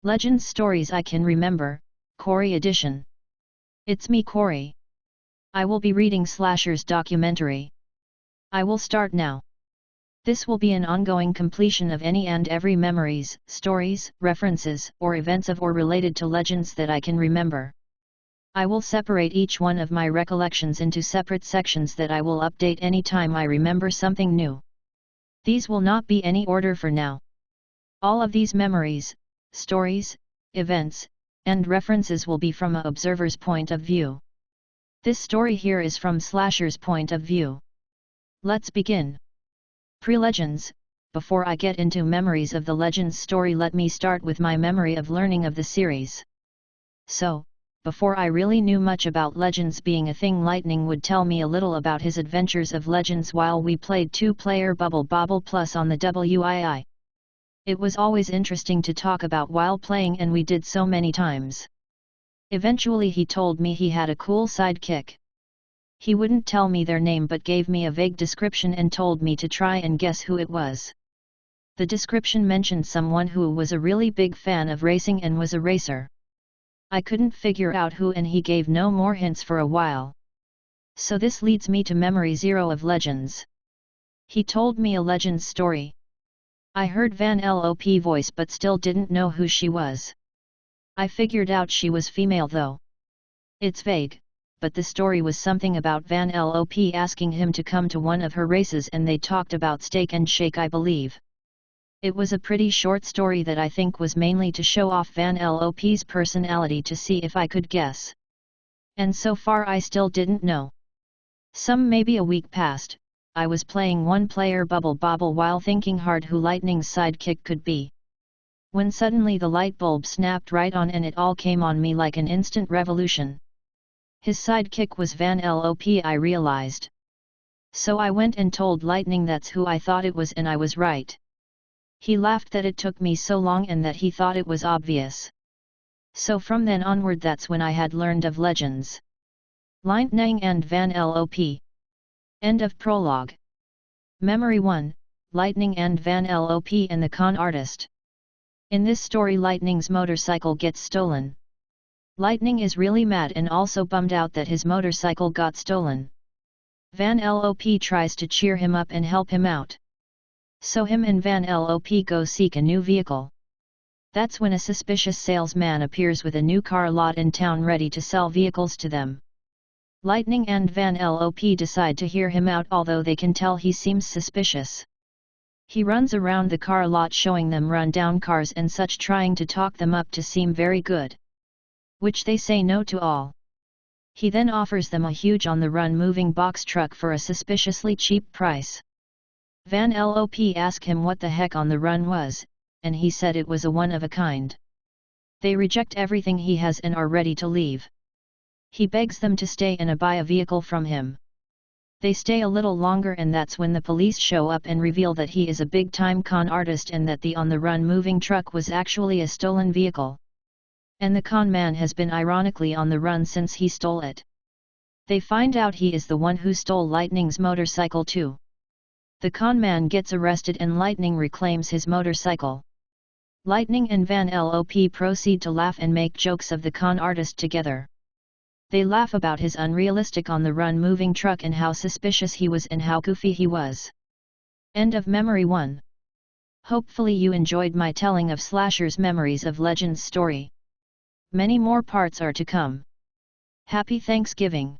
Legends Stories I Can Remember, Kaori Edition. It's me, Kaori. I will be reading Slasher's documentary. I will start now. This will be an ongoing completion of any and every memories, stories, references, or events of or related to legends that I can remember. I will separate each one of my recollections into separate sections that I will update any time I remember something new. These will not be any order for now. All of these memories, stories, events, and references will be from a observer's point of view. This story here is from Slasher's point of view. Let's begin. Pre-Legends. Before I get into memories of the Legends story, let me start with my memory of learning of the series. So, before I really knew much about Legends being a thing, Lightning would tell me a little about his adventures of Legends while we played two-player Bubble Bobble Plus on the Wii. It was always interesting to talk about while playing, and we did so many times. Eventually he told me he had a cool sidekick. He wouldn't tell me their name but gave me a vague description and told me to try and guess who it was. The description mentioned someone who was a really big fan of racing and was a racer. I couldn't figure out who, and he gave no more hints for a while. So this leads me to memory 0 of Legends. He told me a Legends story. I heard Vanellope voice but still didn't know who she was. I figured out she was female though. It's vague, but the story was something about Vanellope asking him to come to one of her races, and they talked about Steak and Shake, I believe. It was a pretty short story that I think was mainly to show off Vanellope's personality, to see if I could guess. And so far I still didn't know. Maybe a week passed. I was playing one-player Bubble Bobble while thinking hard who Lightning's sidekick could be. When suddenly the light bulb snapped right on, and it all came on me like an instant revolution. His sidekick was Vanellope, I realized. So I went and told Lightning that's who I thought it was, and I was right. He laughed that it took me so long and that he thought it was obvious. So from then onward, that's when I had learned of Legends. Lightning and Vanellope. End of prologue. Memory 1, Lightning and Vanellope and the con artist. In this story, Lightning's motorcycle gets stolen. Lightning is really mad and also bummed out that his motorcycle got stolen. Vanellope tries to cheer him up and help him out. So him and Vanellope go seek a new vehicle. That's when a suspicious salesman appears with a new car lot in town ready to sell vehicles to them. Lightning and Vanellope decide to hear him out, although they can tell he seems suspicious. He runs around the car lot showing them run-down cars and such, trying to talk them up to seem very good. Which they say no to all. He then offers them a huge on-the-run moving box truck for a suspiciously cheap price. Vanellope asked him what the heck on the run was, and he said it was a one-of-a-kind. They reject everything he has and are ready to leave. He begs them to stay and buy a vehicle from him. They stay a little longer, and that's when the police show up and reveal that he is a big-time con artist and that the on-the-run moving truck was actually a stolen vehicle. And the con man has been ironically on the run since he stole it. They find out he is the one who stole Lightning's motorcycle too. The con man gets arrested and Lightning reclaims his motorcycle. Lightning and Vanellope proceed to laugh and make jokes of the con artist together. They laugh about his unrealistic on-the-run moving truck and how suspicious he was and how goofy he was. End of Memory 1. Hopefully you enjoyed my telling of Slasher's memories of Legends story. Many more parts are to come. Happy Thanksgiving!